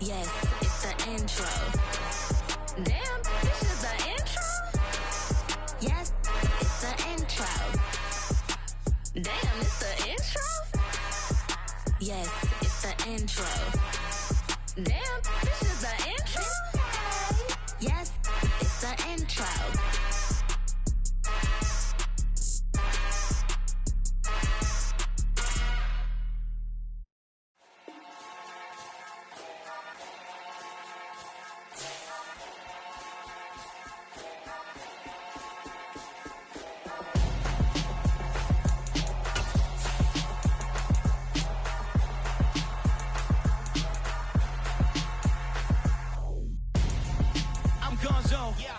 Yes, it's the intro. Damn, this is the intro? Yes, it's the intro. Damn, it's the intro? Yes, it's the intro. Damn, this is the intro? Yes, it's the intro.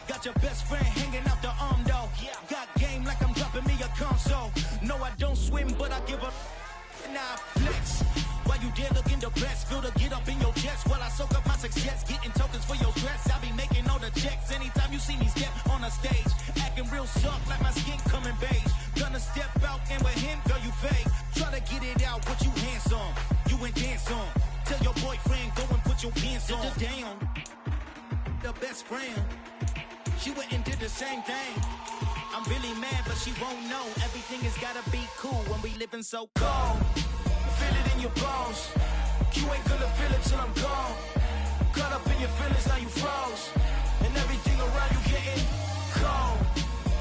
Got your best friend hanging out the arm though. Got game like I'm dropping me a console. No, I don't swim, but I give a now flex. While you there looking depressed, feel the get up in your chest while I soak up my success, getting tokens for your stress. I be making all the checks anytime you see me step on a stage, acting real soft like my skin coming beige. Gonna step out and with him, girl, you fake. Try to get it out, what you handsome, you ain't dance on. Tell your boyfriend go and put your pants on. Down, the best friend. She went and did the same thing. I'm really mad, but she won't know. Everything has gotta be cool when we living so cold. Feel it in your bones. You ain't gonna feel it till I'm gone. Caught up in your feelings, now you froze. And everything around you getting cold.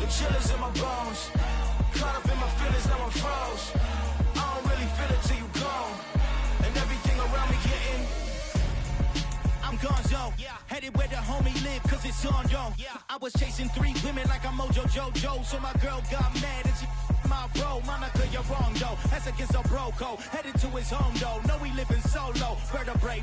The chill is in my bones. Caught up in my feelings, now I'm froze. I don't really feel it till you gone. And everything around me getting I'm gonzo, headed where the homie live, cause it's on, yo. I was chasing 3 women like I'm Mojo Jojo, so my girl got mad and she my bro. Monica, you're wrong, though. That's against a bro code. Headed to his home, though. No, he living solo. Vertebrae,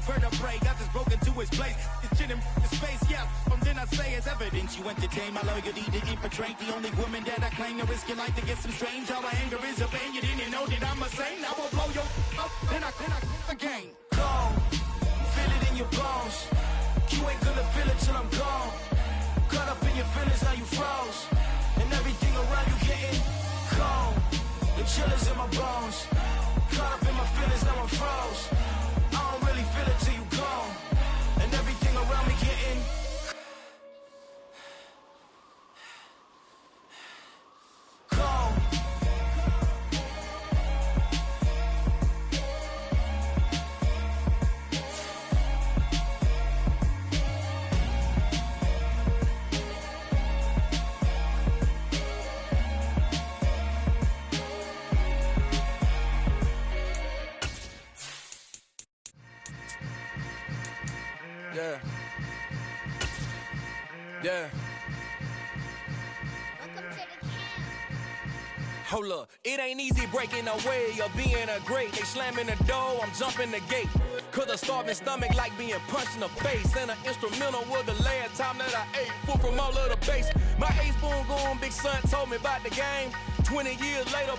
got just broken to his place. It's chin in his face, yeah. Then I say it's evidence you entertain my loyalty to infiltrate. The only woman that I claim to risk your life to get some strange. How my anger is a pain. You didn't know that I'm a saint. I will blow your up, then I again. Cold. Feel it in your bones. You ain't gonna feel it till I'm gone. Caught up in your feelings, now you froze. And everything around you getting cold. The chill is in my bones. Caught up in my feelings, now I'm froze. I don't really feel it till you gone. And everything around me getting cold. Yeah. Hold up, it ain't easy breaking away or being a great. They slamming the door, I'm jumping the gate. Cause a starving stomach like being punched in the face. And an instrumental was the last time that I ate food from all of the base. My A-spoon going, big son told me about the game. 20 years later,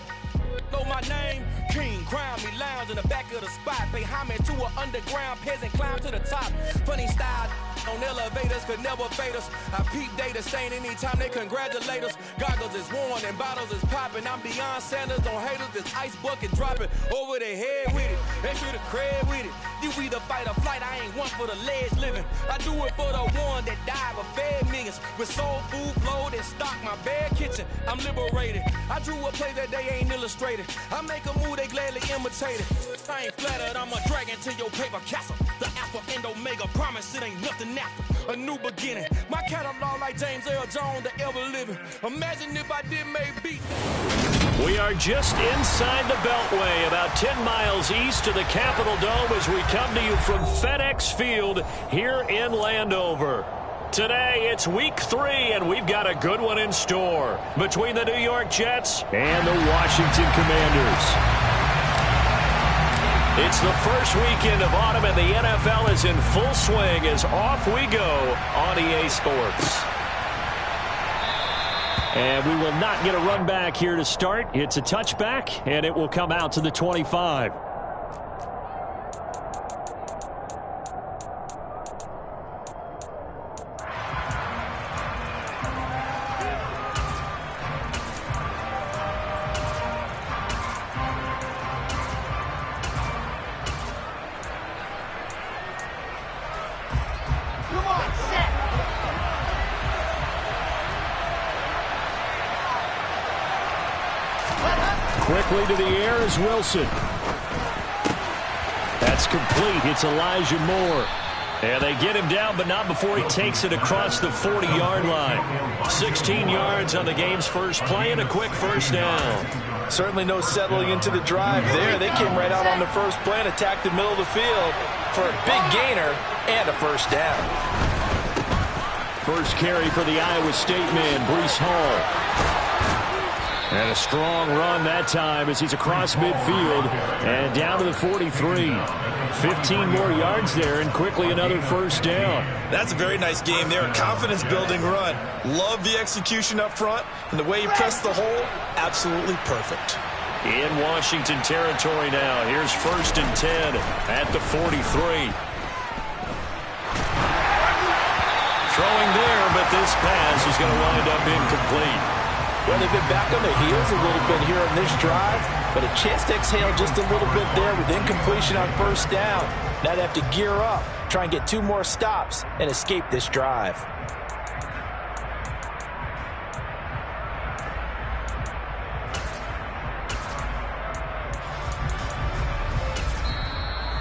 know my name. King, crown me, lounge in the back of the spot. Pay homage to an underground peasant, climb to the top. Funny style on elevators could never fade us. I peep data stain anytime they congratulate us. Goggles is worn and bottles is popping. I'm beyond Sanders on haters, this ice bucket dropping over their head with it. They should have cred with it. You either fight or flight, I ain't one for the ledge living. I do it for the one that died but fed millions. With soul food flowed and stocked my bare kitchen. I'm liberated. I drew a play that they ain't illustrated. I make a move, they gladly imitate it. I ain't flattered, I'm a dragon to your paper castle. The Alpha and Omega, promise it ain't nothing after. A new beginning. My catalog like James Earl Jones, the ever living. Imagine if I did make beat. We are just inside the Beltway, about 10 miles east of the Capitol Dome as we come to you from FedEx Field here in Landover. Today, it's week 3, and we've got a good one in store between the New York Jets and the Washington Commanders. It's the first weekend of autumn, and the NFL is in full swing as off we go on EA Sports. And we will not get a run back here to start. It's a touchback, and it will come out to the 25. quickly to the air is Wilson. That's complete. It's Elijah Moore. And they get him down, but not before he takes it across the 40-yard line. 16 yards on the game's first play and a quick first down. Certainly no settling into the drive there. They came right out on the first play and attacked the middle of the field for a big gainer and a first down. First carry for the Iowa State man, Breece Hall. And a strong run that time as he's across midfield and down to the 43. 15 more yards there and quickly another first down. That's a very nice game there. A confidence-building run. Love the execution up front. And the way he pressed the hole, absolutely perfect. In Washington territory now. Here's 1st and 10 at the 43. Throwing there, but this pass is going to wind up incomplete. Well, they've been back on their heels a little bit here on this drive, but a chance to exhale just a little bit there with incompletion on first down. Now they have to gear up, try and get 2 more stops, and escape this drive.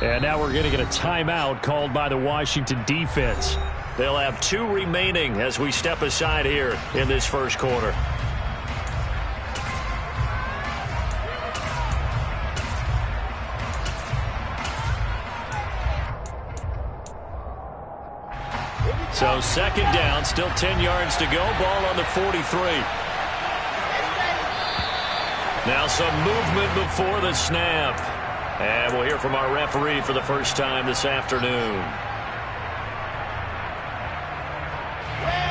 And now we're going to get a timeout called by the Washington defense. They'll have 2 remaining as we step aside here in this first quarter. So 2nd down, still 10 yards to go. Ball on the 43. Now some movement before the snap. And we'll hear from our referee for the first time this afternoon.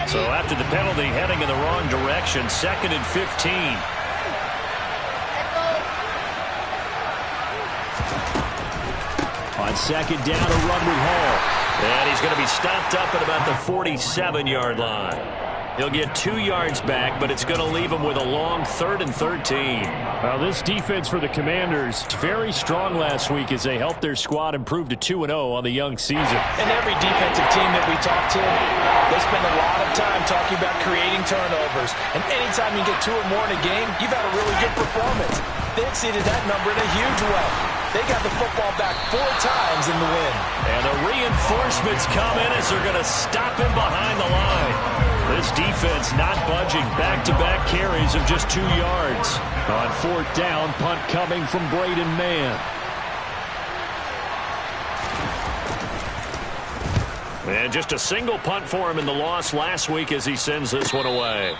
So after the penalty, heading in the wrong direction, 2nd and 15. On 2nd down, a run with Hall. And he's going to be stopped up at about the 47-yard line. He'll get 2 yards back, but it's going to leave him with a long 3rd and 13. Well, this defense for the Commanders, very strong last week as they helped their squad improve to 2-0 on the young season. And every defensive team that we talk to, they spend a lot of time talking about creating turnovers. And anytime you get 2 or more in a game, you've had a really good performance. They exceeded that number in a huge way. They got the football back 4 times in the win. And the reinforcements come in as they're going to stop him behind the line. This defense not budging. Back-to-back carries of just 2 yards. On 4th down, punt coming from Braden Mann. And just a single punt for him in the loss last week as he sends this one away.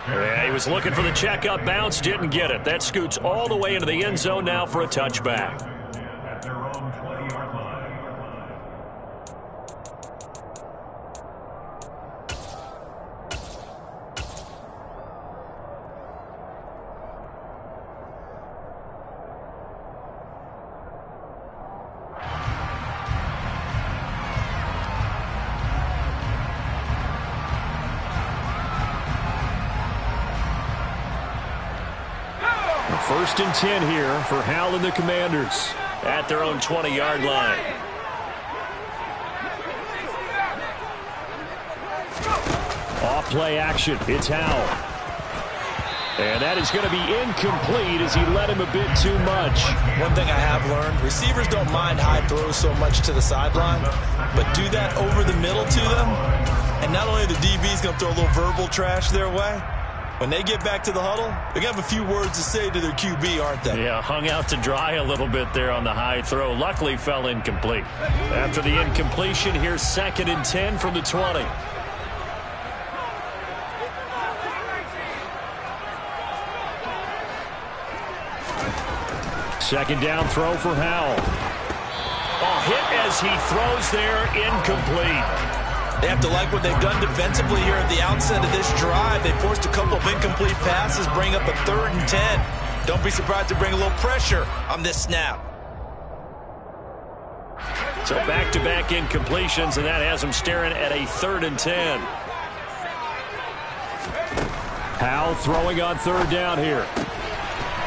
Yeah, he was looking for the checkup bounce, didn't get it. That scoots all the way into the end zone now for a touchback. First and 10 here for Hal and the Commanders at their own 20-yard line. Off play action. It's Hal. And that is going to be incomplete as he led him a bit too much. One thing I have learned, receivers don't mind high throws so much to the sideline, but do that over the middle to them, and not only the DB's going to throw a little verbal trash their way, when they get back to the huddle, they're going to have a few words to say to their QB, aren't they? Yeah, hung out to dry a little bit there on the high throw. Luckily fell incomplete. After the incompletion, here's 2nd and 10 from the 20. Second down throw for Howell. Hit as he throws there, incomplete. They have to like what they've done defensively here at the outset of this drive. They forced a couple of incomplete passes, bring up a 3rd and 10. Don't be surprised to bring a little pressure on this snap. So back-to-back incompletions, and that has them staring at a 3rd and 10. Howell throwing on 3rd down here.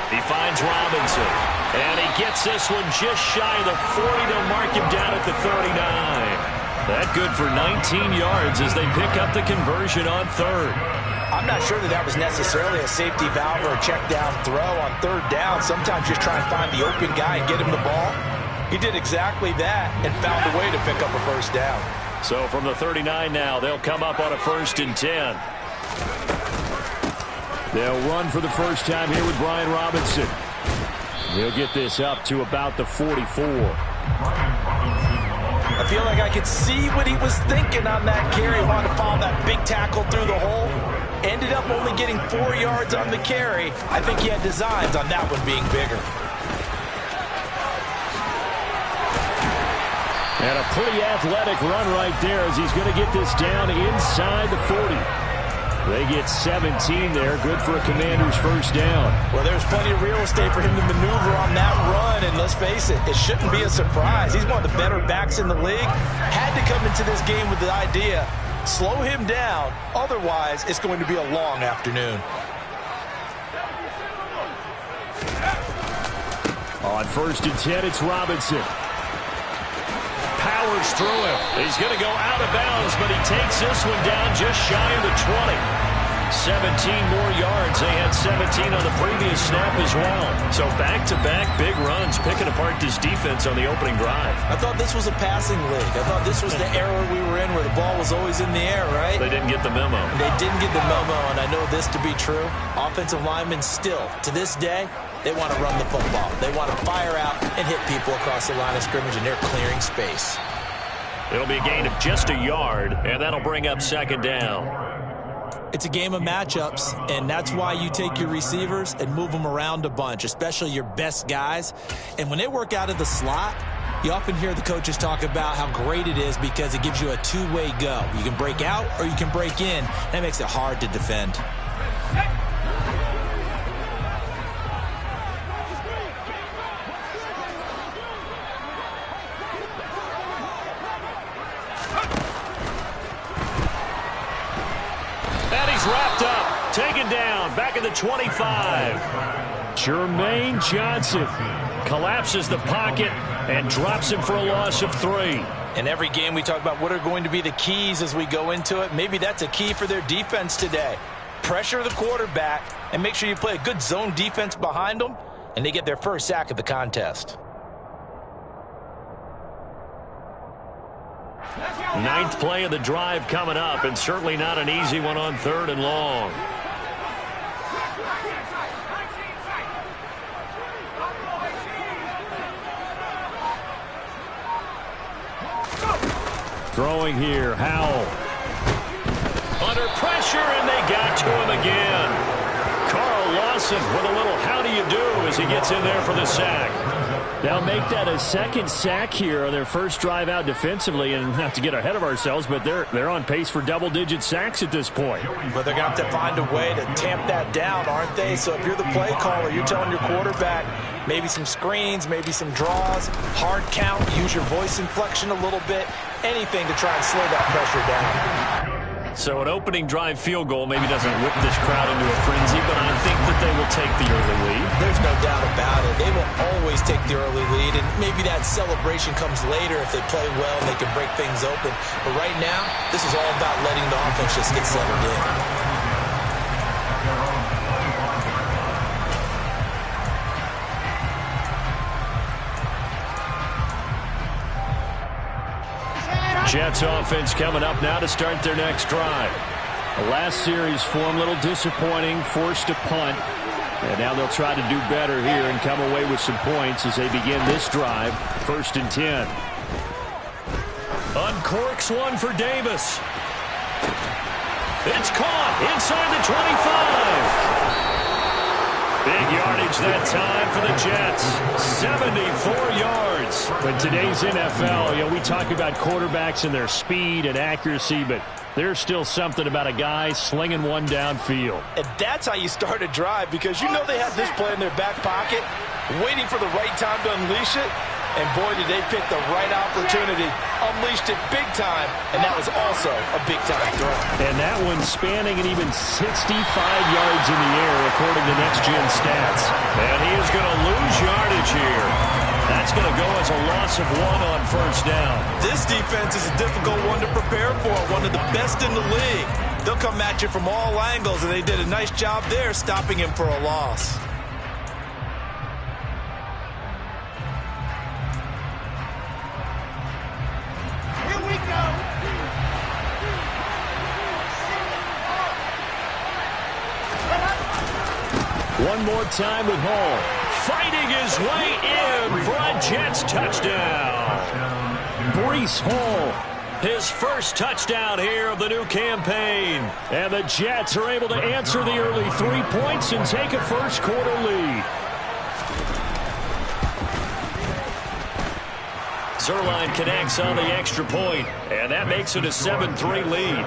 He finds Robinson, and he gets this one just shy of the 40. They'll mark him down at the 39. That good for 19 yards as they pick up the conversion on 3rd. I'm I'm not sure that that was necessarily a safety valve or a check down throw on third down. Sometimes just try and find the open guy and get him the ball. He did exactly that and found a way to pick up a first down. So from the 39 now, they'll come up on a 1st and 10. They'll run for the first time here with Brian Robinson. He'll get this up to about the 44. I feel like I could see what he was thinking on that carry. He wanted to follow that big tackle through the hole. Ended up only getting 4 yards on the carry. I think he had designs on that one being bigger. And a pretty athletic run right there as he's going to get this down inside the 40. They get 17 there. Good for a Commander's first down. Well, there's plenty of real estate for him to maneuver on that run. And let's face it, it shouldn't be a surprise. He's one of the better backs in the league. Had to come into this game with the idea, slow him down. Otherwise, it's going to be a long afternoon. On 1st and 10, it's Robinson. Powers through him. He's going to go out of bounds, but he takes this one down just shy of the 20. 17 more yards. They had 17 on the previous snap as well. So back-to-back big runs, picking apart this defense on the opening drive. I thought this was a passing league. I thought this was the era we were in where the ball was always in the air, right? They didn't get the memo. They didn't get the memo, and I know this to be true. Offensive linemen still, to this day, they want to run the football. They want to fire out and hit people across the line of scrimmage, and they're clearing space. It'll be a gain of just a yard, and that'll bring up 2nd down. It's a game of matchups, and that's why you take your receivers and move them around a bunch, especially your best guys. And when they work out of the slot, you often hear the coaches talk about how great it is because it gives you a two-way go. You can break out or you can break in. That makes it hard to defend. Wrapped up, taken down, back at the 25. Jermaine Johnson collapses the pocket and drops him for a loss of 3. In every game we talk about what are going to be the keys as we go into it. Maybe that's a key for their defense today. Pressure the quarterback and make sure you play a good zone defense behind them, and they get their first sack of the contest. 9th play of the drive coming up, and certainly not an easy one on 3rd and long. Throwing here, Howell. Under pressure, and they got to him again. Carl Lawson with a little how do you do as he gets in there for the sack. They'll make that a 2nd sack here on their first drive out defensively, and not to get ahead of ourselves, but they're on pace for double-digit sacks at this point. But they're going to have to find a way to tamp that down, aren't they? So if you're the play caller, you're telling your quarterback maybe some screens, maybe some draws, hard count, use your voice inflection a little bit, anything to try and slow that pressure down. So an opening drive field goal maybe doesn't whip this crowd into a frenzy, but I think that they will take the early lead. There's no doubt about it. They will always take the early lead, and maybe that celebration comes later if they play well and they can break things open. But right now, this is all about letting the offense just get settled in. Jets offense coming up now to start their next drive. The last series for them, a little disappointing, forced a punt. And now they'll try to do better here and come away with some points as they begin this drive. 1st and 10. Uncorks one for Davis. It's caught inside the 25. Big yardage that time for the Jets. 74 yards. But today's NFL, we talk about quarterbacks and their speed and accuracy, but there's still something about a guy slinging one downfield. And that's how you start a drive, because you know they have this play in their back pocket, waiting for the right time to unleash it. And boy, did they pick the right opportunity. Unleashed it big time, and that was also a big-time throw. And that one spanning an even 65 yards in the air, according to Next Gen Stats. And he is going to lose yardage here. That's going to go as a loss of 1 on 1st down. This defense is a difficult one to prepare for, one of the best in the league. They'll come at you from all angles, and they did a nice job there stopping him for a loss. Here we go. One more time with Hall. Fighting his way in for a Jets touchdown. Breece Hall, his first touchdown here of the new campaign. And the Jets are able to answer the early 3 points and take a first quarter lead. Zuerlein connects on the extra point, and that makes it a 7-3 lead.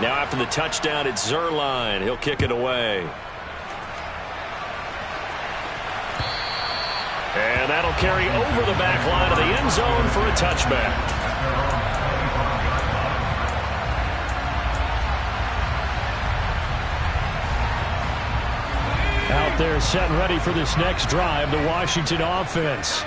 Now after the touchdown, it's Zuerlein. He'll kick it away. And that'll carry over the back line of the end zone for a touchback. Out there set and ready for this next drive, the Washington offense.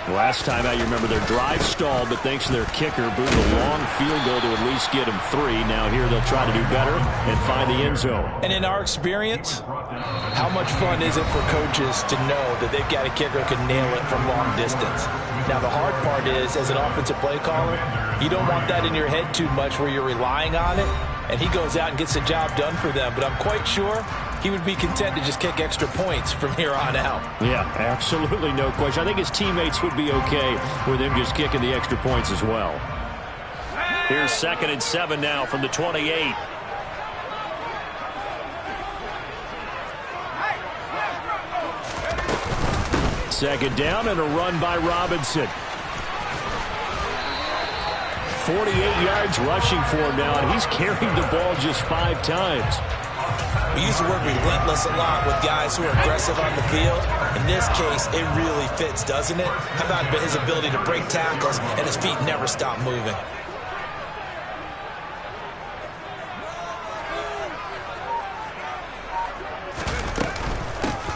Last time out, you remember their drive stalled, but thanks to their kicker, booted a long field goal to at least get them 3. Now here they'll try to do better and find the end zone. And in our experience, how much fun is it for coaches to know that they've got a kicker who can nail it from long distance? Now the hard part is, as an offensive play caller, you don't want that in your head too much where you're relying on it, and he goes out and gets the job done for them. But I'm quite sure he would be content to just kick extra points from here on out. Yeah, absolutely no question. I think his teammates would be okay with him just kicking the extra points as well. Here's 2nd and 7 now from the 28. Second down and a run by Robinson. 48 yards rushing for him now, and he's carried the ball just 5 times. We use the word relentless a lot with guys who are aggressive on the field. In this case, it really fits, doesn't it? How about his ability to break tackles and his feet never stop moving?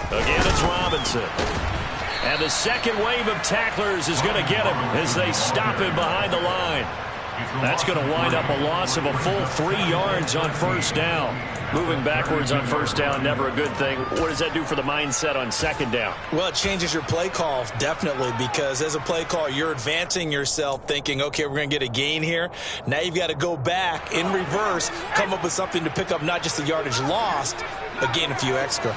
Again, it's Robinson. And the second wave of tacklers is going to get him as they stop him behind the line. That's going to wind up a loss of a full 3 yards on first down. Moving backwards on first down, never a good thing. What does that do for the mindset on second down? Well, it changes your play call, definitely, because as a play call, you're advancing yourself thinking, okay, we're going to get a gain here. Now you've got to go back in reverse, come up with something to pick up not just the yardage lost, but gain a few extra.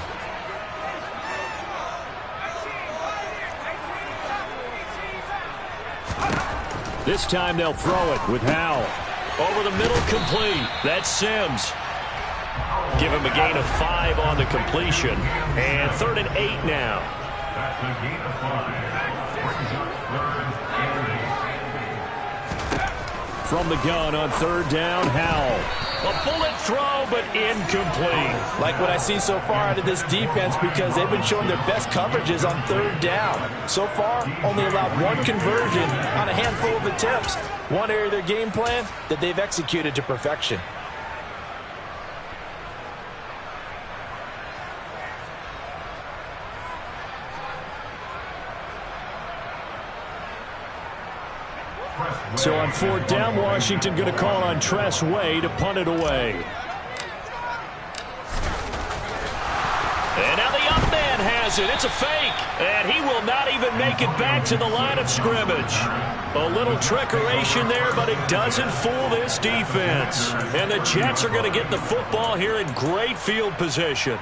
This time they'll throw it with Howell. Over the middle, complete. That's Sims. Give him a gain of 5 on the completion. And 3rd and 8 now. That's a gain of 5. From the gun on 3rd down, Howell. A bullet throw, but incomplete. Like what I see so far out of this defense, because they've been showing their best coverages on 3rd down. So far, only allowed 1 conversion on a handful of attempts. One area of their game plan that they've executed to perfection. So on 4th down, Washington going to call on Tress Way to punt it away. And now the up man has it. It's a fake. And he will not even make it back to the line of scrimmage. A little trickeration there, but it doesn't fool this defense. And the Jets are going to get the football here in great field position.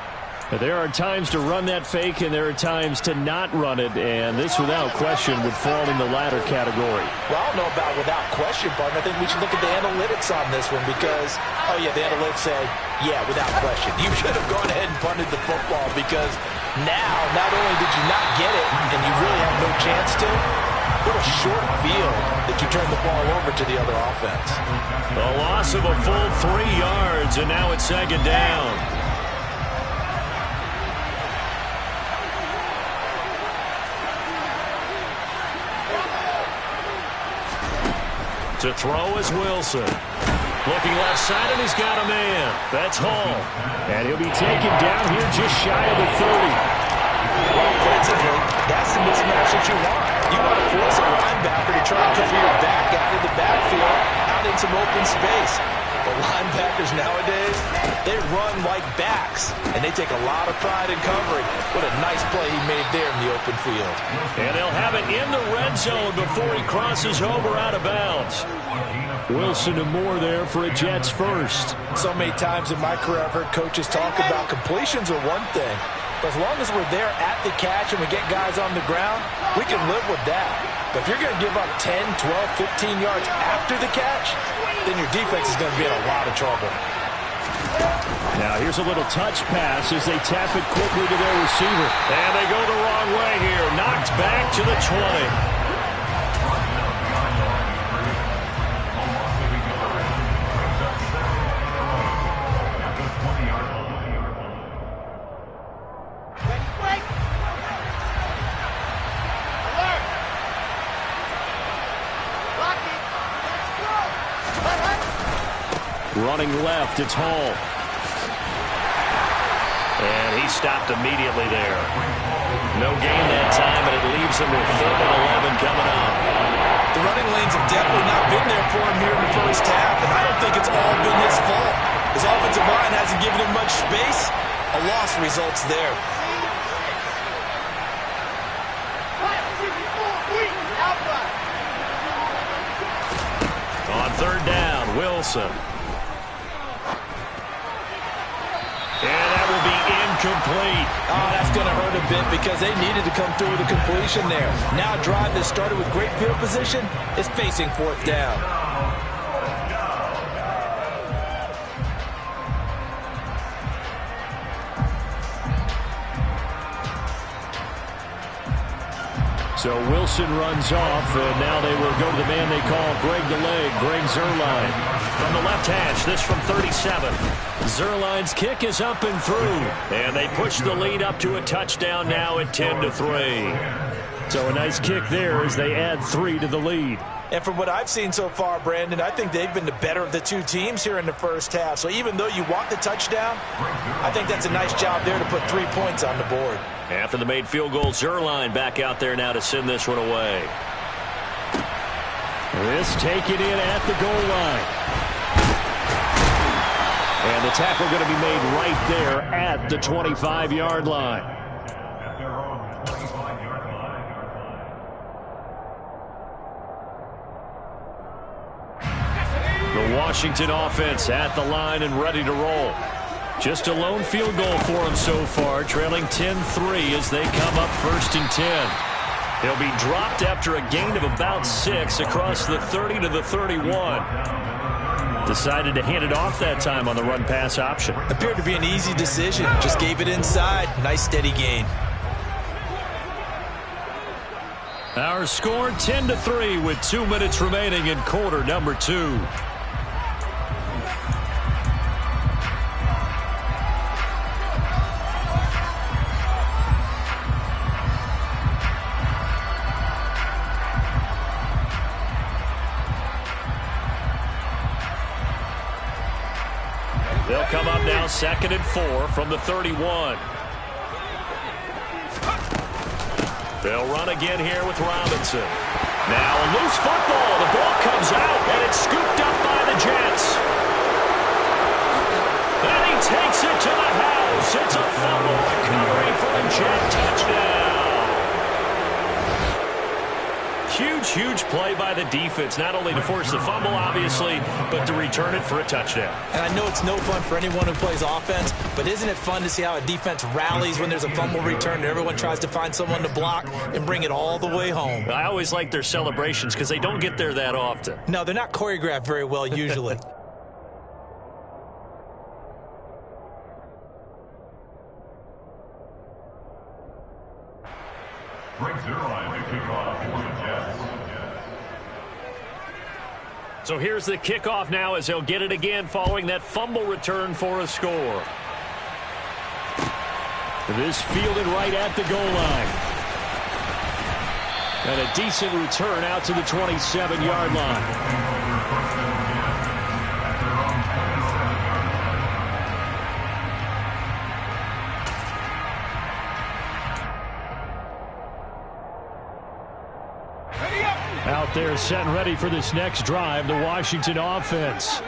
There are times to run that fake, and there are times to not run it, and this, without question, would fall in the latter category. Well, I don't know about without question, partner. I think we should look at the analytics on this one because, oh, yeah, the analytics say, yeah, without question. You should have gone ahead and punted the football because now, not only did you not get it, and you really have no chance to, what a short field that you turn the ball over to the other offense. A loss of a full 3 yards, and now it's 2nd down. To throw is Wilson. Looking left side, and he's got a man. That's Hall. And he'll be taken down here just shy of the 30. Well, offensively, that's the mismatch that you want. You want to force a linebacker to try and cover your back out of the backfield, out in some open space. But linebackers nowadays, they run like backs, and they take a lot of pride in covering. What a nice play he made there in the open field. And they'll have it in the red zone before he crosses over out of bounds. Wilson and Moore there for a Jets first. So many times in my career I've heard coaches talk about completions are one thing, but as long as we're there at the catch and we get guys on the ground, we can live with that. But if you're going to give up 10, 12, 15 yards after the catch, then your defense is going to be in a lot of trouble. Now here's a little touch pass as they tap it quickly to their receiver. And they go the wrong way here. Knocked back to the 20. Running left, it's Hall. And he stopped immediately there. No gain that time, and it leaves him with 3rd and 11 coming up. The running lanes have definitely not been there for him here in the first half, and I don't think it's all been his fault. His offensive line hasn't given him much space. A loss results there. On 3rd down, Wilson. And that will be incomplete. Oh, that's going to hurt a bit because they needed to come through with a completion there. Now a drive that started with great field position is facing 4th down. So Wilson runs off, and now they will go to the man they call Greg the Leg, Greg Zuerlein. From the left hash, this from 37. Zuerlein's kick is up and through, and they push the lead up to a touchdown now at 10-3. So a nice kick there as they add 3 to the lead. And from what I've seen so far, Brandon, I think they've been the better of the two teams here in the first half. So even though you want the touchdown, I think that's a nice job there to put 3 points on the board. After the made field goal, Zuerlein back out there now to send this one away. This taken in at the goal line. And the tackle going to be made right there at the 25-yard line. The Washington offense at the line and ready to roll. Just a lone field goal for them so far, trailing 10-3 as they come up 1st and 10. He'll be dropped after a gain of about 6 across the 30 to the 31. Decided to hand it off that time on the run-pass option. Appeared to be an easy decision. Just gave it inside. Nice steady gain. Our score 10-3 with 2 minutes remaining in quarter number 2. They'll come up now 2nd and 4 from the 31. They'll run again here with Robinson. Now a loose football. The ball comes out, and it's scooped up by the Jets. And he takes it to the house. It's a fumble recovery for a Jet touchdown. Huge play by the defense, not only to force the fumble, obviously, but to return it for a touchdown. And I know it's no fun for anyone who plays offense, but isn't it fun to see how a defense rallies when there's a fumble return and everyone tries to find someone to block and bring it all the way home? I always like their celebrations because they don't get there that often. No, they're not choreographed very well usually. Greg Zuerlein to kick off for the Jets. So here's the kickoff now as they'll get it again following that fumble return for a score. This fielded right at the goal line. And a decent return out to the 27-yard line. Out there setting ready for this next drive, the Washington offense.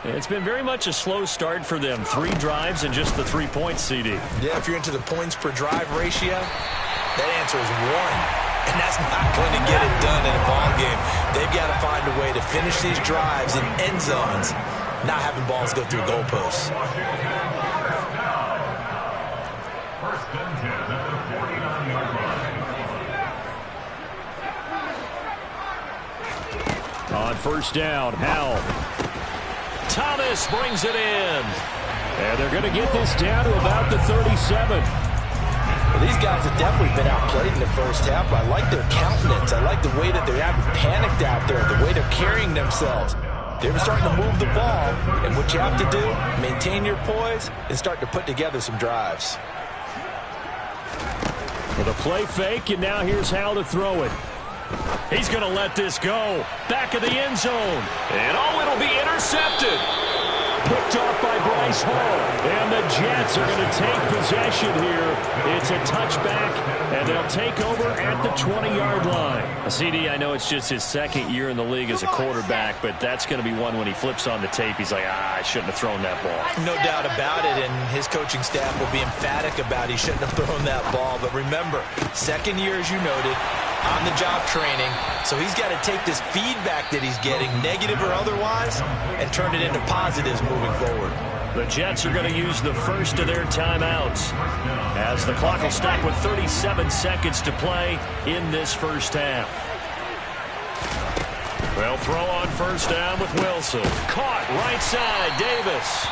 It's been very much a slow start for them. 3 drives and just the 3 points, CD. Yeah, if you're into the points per drive ratio, that answer is 1. And that's not going to get it done in a ball game. They've got to find a way to finish these drives in end zones, not having balls go through goalposts. First and 10 at the 49-yard line. On first down, Howell. Thomas brings it in. And they're going to get this down to about the 37. Well, these guys have definitely been outplayed in the first half. I like their countenance. I like the way that they haven't panicked out there, the way they're carrying themselves. They're starting to move the ball, and what you have to do, maintain your poise and start to put together some drives. With a play fake, and now here's Howell to throw it. He's going to let this go. Back of the end zone. And it'll be intercepted. Picked off by Bryce Hall. And the Jets are going to take possession here. It's a touchback, and they'll take over at the 20-yard line. CD, I know it's just his second year in the league as a quarterback, but that's going to be one when he flips on the tape. He's like, I shouldn't have thrown that ball. No doubt about it, and his coaching staff will be emphatic about he shouldn't have thrown that ball. But remember, second year, as you noted, on-the-job training, so he's got to take this feedback that he's getting, negative or otherwise, and turn it into positives moving forward. The Jets are going to use the first of their timeouts as the clock will stop with 37 seconds to play in this first half. They'll throw on first down with Wilson. Caught right side, Davis.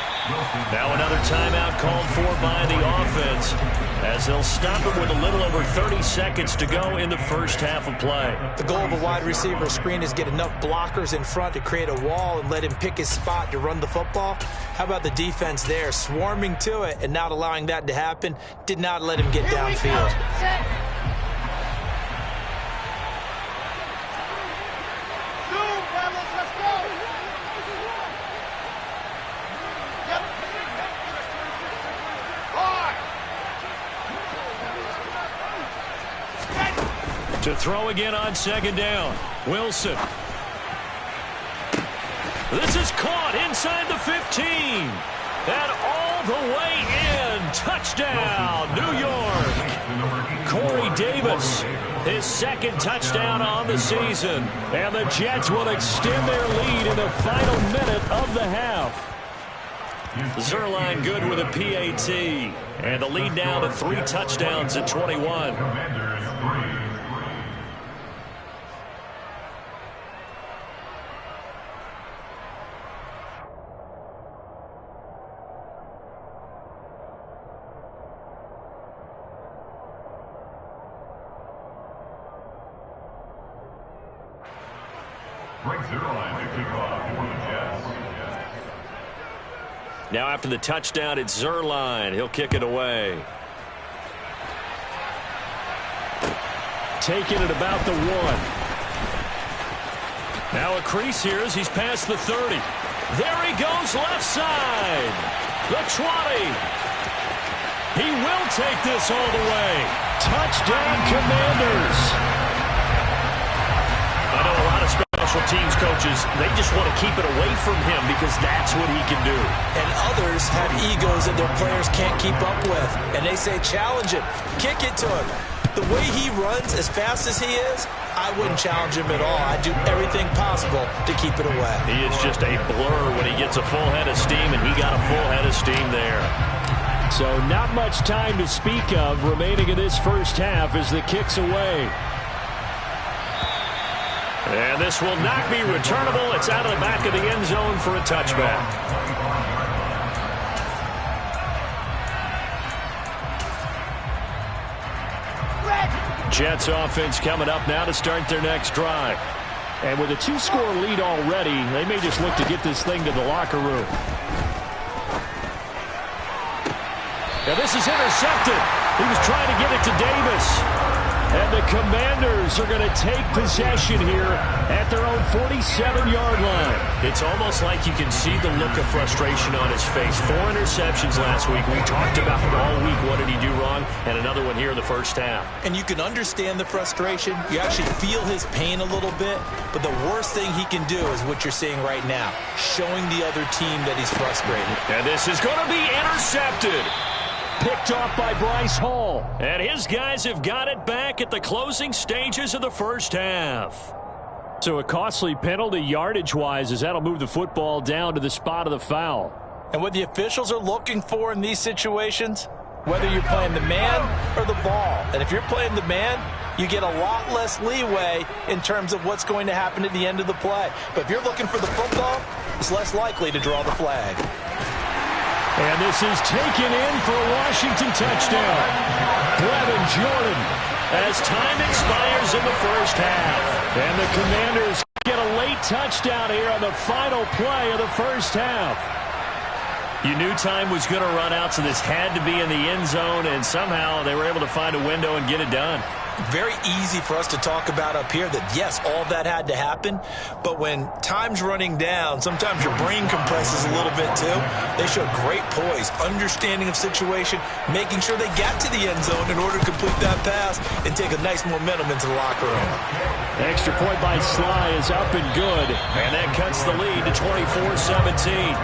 Now another timeout called for by the offense as they'll stop it with a little over 30 seconds to go in the first half of play. The goal of a wide receiver screen is get enough blockers in front to create a wall and let him pick his spot to run the football. How about the defense there, swarming to it and not allowing that to happen? Did not let him get downfield. To throw again on second down. Wilson. This is caught inside the 15. And all the way in. Touchdown, New York. Corey Davis, his second touchdown on the season. And the Jets will extend their lead in the final minute of the half. Zuerlein good with a PAT. And the lead now to 3 touchdowns at 21. Now after the touchdown, it's Zuerlein. He'll kick it away. Taking it about the 1. Now a crease here as he's past the 30. There he goes left side. The 20. He will take this all the way. Touchdown, Commanders. I know a lot of special teams coaches, they just want to keep it away from him because that's what he can do. And others have egos that their players can't keep up with. And they say, challenge him, kick it to him. The way he runs as fast as he is, I wouldn't challenge him at all. I'd do everything possible to keep it away. He is just a blur when he gets a full head of steam, and he got a full head of steam there. So not much time to speak of remaining in this first half as the kick's away. And this will not be returnable. It's out of the back of the end zone for a touchback. Jets offense coming up now to start their next drive. And with a 2-score lead already, they may just look to get this thing to the locker room. Now this is intercepted. He was trying to get it to Davis. And the Commanders are going to take possession here at their own 47-yard line. It's almost like you can see the look of frustration on his face. 4 interceptions last week. We talked about it all week. What did he do wrong? And another one here in the first half. And you can understand the frustration. You actually feel his pain a little bit. But the worst thing he can do is what you're seeing right now, showing the other team that he's frustrated. And this is going to be intercepted. Picked off by Bryce Hall. And his guys have got it back at the closing stages of the first half. So a costly penalty yardage-wise as that'll move the football down to the spot of the foul. And what the officials are looking for in these situations, whether you're playing the man or the ball. And if you're playing the man, you get a lot less leeway in terms of what's going to happen at the end of the play. But if you're looking for the football, it's less likely to draw the flag. And this is taken in for a Washington touchdown. Brevin Jordan as time expires in the first half. And the Commanders get a late touchdown here on the final play of the first half. You knew time was going to run out, so this had to be in the end zone, and somehow they were able to find a window and get it done. Very easy for us to talk about up here that, yes, all that had to happen, but when time's running down, sometimes your brain compresses a little bit too. They showed great poise, understanding of situation, making sure they got to the end zone in order to complete that pass and take a nice momentum into the locker room. Extra point by Sly is up and good, and that cuts the lead to 24-17.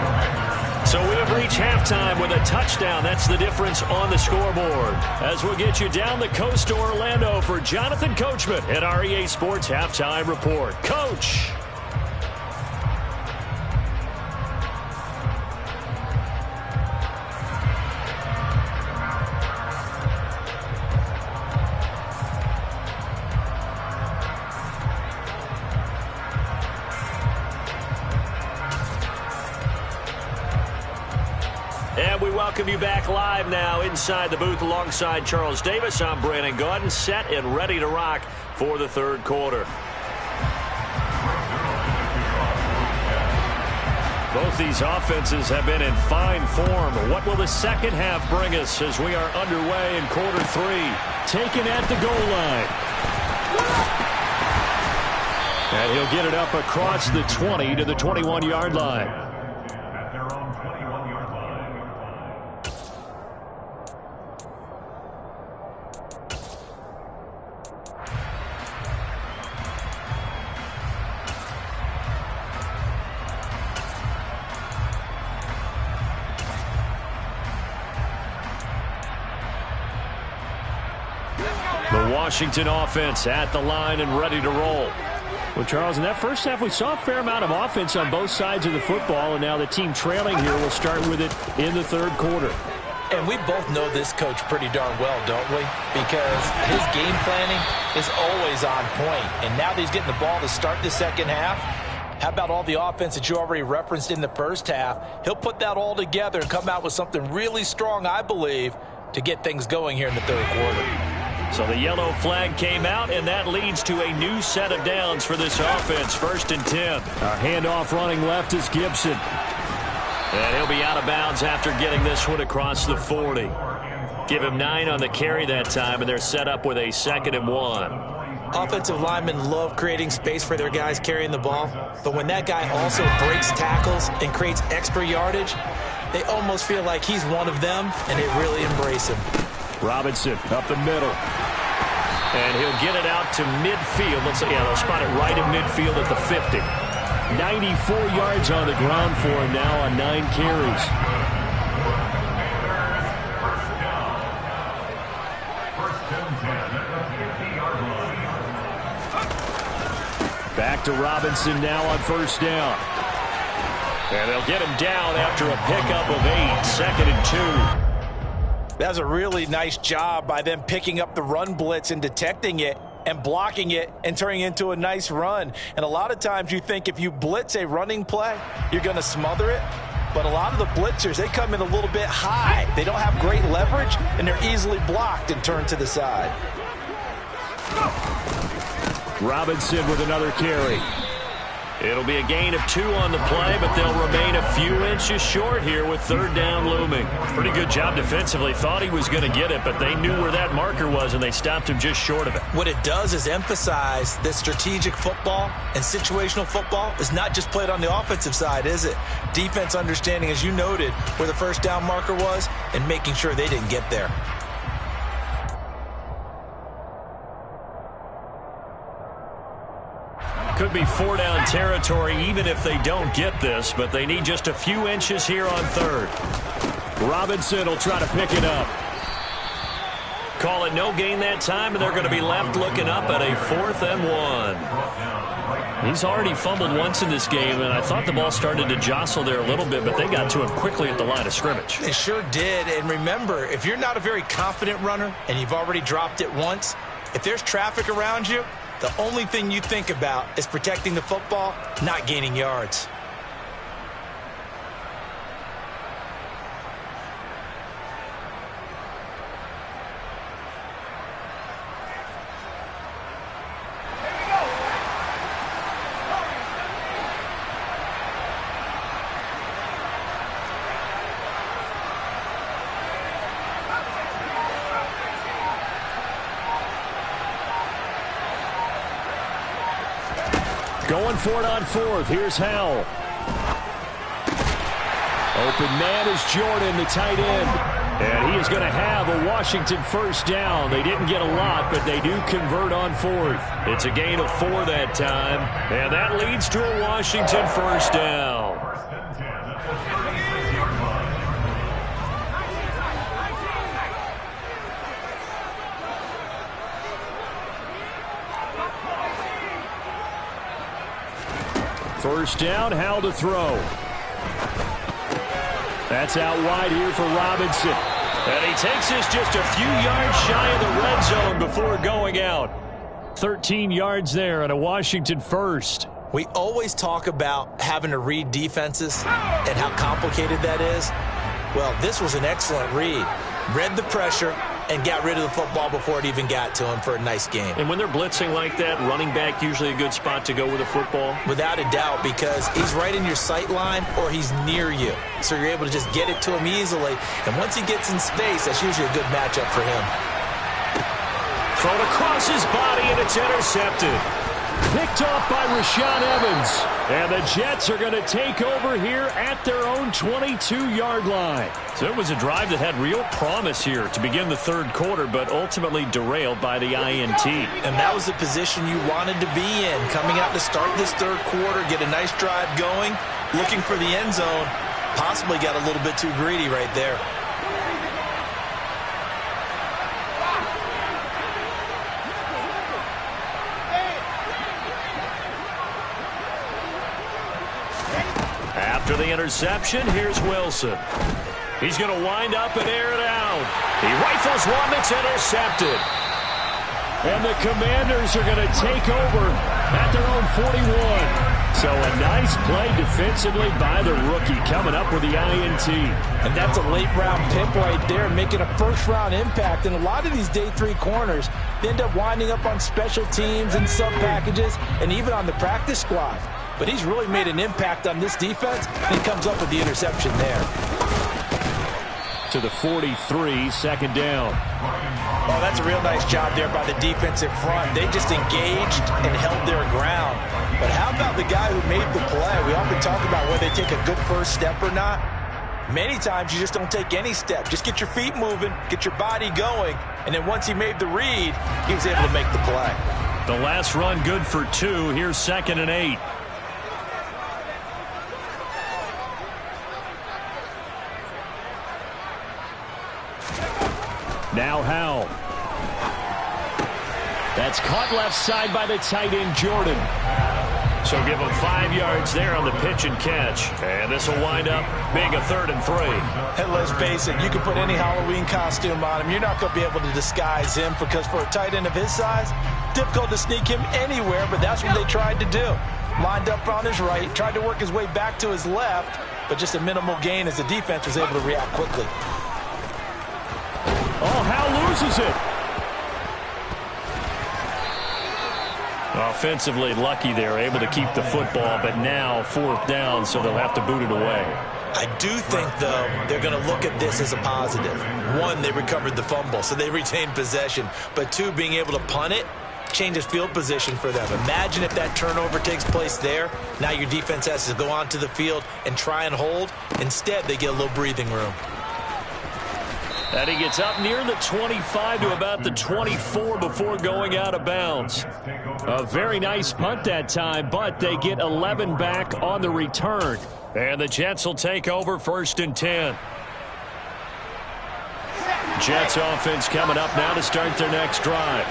So we have reached halftime with a touchdown. That's the difference on the scoreboard. As we'll get you down the coast to Orlando for Jonathan Coachman at our EA Sports Halftime Report. Coach. And we welcome you back live now inside the booth alongside Charles Davis. I'm Brandon Gaudin, set and ready to rock for the third quarter. Both these offenses have been in fine form. What will the second half bring us as we are underway in quarter 3? Taken at the goal line. And he'll get it up across the 20 to the 21-yard line. The Washington offense at the line and ready to roll. Well, Charles, in that first half, we saw a fair amount of offense on both sides of the football, and now the team trailing here will start with it in the third quarter. And we both know this coach pretty darn well, don't we? Because his game planning is always on point. And now that he's getting the ball to start the second half, how about all the offense that you already referenced in the first half? He'll put that all together and come out with something really strong, I believe, to get things going here in the third quarter. So the yellow flag came out, and that leads to a new set of downs for this offense. 1st and 10. Our handoff running left is Gibson. And he'll be out of bounds after getting this one across the 40. Give him 9 on the carry that time, and they're set up with a 2nd and 1. Offensive linemen love creating space for their guys carrying the ball, but when that guy also breaks tackles and creates extra yardage, they almost feel like he's one of them, and they really embrace him. Robinson up the middle. And he'll get it out to midfield. They'll spot it right in midfield at the 50. 94 yards on the ground for him now on 9 carries. Back to Robinson now on 1st down. And they'll get him down after a pickup of 8. 2nd and 2. That's a really nice job by them picking up the run blitz and detecting it and blocking it and turning it into a nice run. And a lot of times you think if you blitz a running play, you're going to smother it. But a lot of the blitzers, they come in a little bit high. They don't have great leverage, and they're easily blocked and turned to the side. Robinson with another carry. It'll be a gain of 2 on the play, but they'll remain a few inches short here with third down looming. Pretty good job defensively. Thought he was going to get it, but they knew where that marker was, and they stopped him just short of it. What it does is emphasize that strategic football and situational football is not just played on the offensive side, is it? Defense understanding, as you noted, where the first down marker was and making sure they didn't get there. Could be 4-down territory even if they don't get this, but they need just a few inches here on third. Robinson will try to pick it up. Call it no gain that time, and they're going to be left looking up at a 4th and 1. He's already fumbled once in this game, and I thought the ball started to jostle there a little bit, but they got to him quickly at the line of scrimmage. They sure did, and remember, if you're not a very confident runner and you've already dropped it once, if there's traffic around you, the only thing you think about is protecting the football, not gaining yards. Going for it on 4th. Here's Howell. Open man is Jordan, the tight end. And he is going to have a Washington first down. They didn't get a lot, but they do convert on 4th. It's a gain of 4 that time. And that leads to a Washington first down. First down, Howell to throw. That's out wide here for Robinson. And he takes this just a few yards shy of the red zone before going out. 13 yards there and a Washington first. We always talk about having to read defenses and how complicated that is. Well, this was an excellent read. Read the pressure and got rid of the football before it even got to him for a nice game. And when they're blitzing like that, running back usually a good spot to go with a football? Without a doubt, because he's right in your sight line or he's near you. So you're able to just get it to him easily. And once he gets in space, that's usually a good matchup for him. Thrown across his body, and it's intercepted. Picked off by Rashaan Evans. And the Jets are going to take over here at their own 22-yard line. So it was a drive that had real promise here to begin the third quarter, but ultimately derailed by the INT. And that was the position you wanted to be in. Coming out to start this third quarter, get a nice drive going, looking for the end zone. Possibly got a little bit too greedy right there. After the interception, here's Wilson. He's going to wind up and air it out. He rifles one that's intercepted. And the Commanders are going to take over at their own 41. So a nice play defensively by the rookie coming up with the INT. And that's a late-round pick right there, making a first-round impact. And a lot of these day 3 corners end up winding up on special teams and sub-packages and even on the practice squad. But he's really made an impact on this defense, and he comes up with the interception there. To the 43, second down. Oh, that's a real nice job there by the defensive front. They just engaged and held their ground. But how about the guy who made the play? We often talk about whether they take a good first step or not. Many times you just don't take any step. Just get your feet moving, get your body going, and then once he made the read, he was able to make the play. The last run good for 2. Here's 2nd and 8. Now Howell. That's caught left side by the tight end, Jordan. So give him 5 yards there on the pitch and catch. And this will wind up being a 3rd and 3. And let's face it, you can put any Halloween costume on him. You're not going to be able to disguise him because for a tight end of his size, difficult to sneak him anywhere, but that's what they tried to do. Lined up on his right, tried to work his way back to his left, but just a minimal gain as the defense was able to react quickly. Oh, Howell loses it. Offensively lucky they're able to keep the football, but now 4th down, so they'll have to boot it away. I do think, though, they're going to look at this as a positive. 1, they recovered the fumble, so they retained possession. But 2, being able to punt it changes field position for them. Imagine if that turnover takes place there. Now your defense has to go onto the field and try and hold. Instead, they get a little breathing room. And he gets up near the 25 to about the 24 before going out of bounds. A very nice punt that time, but they get 11 back on the return. And the Jets will take over 1st and 10. Jets offense coming up now to start their next drive.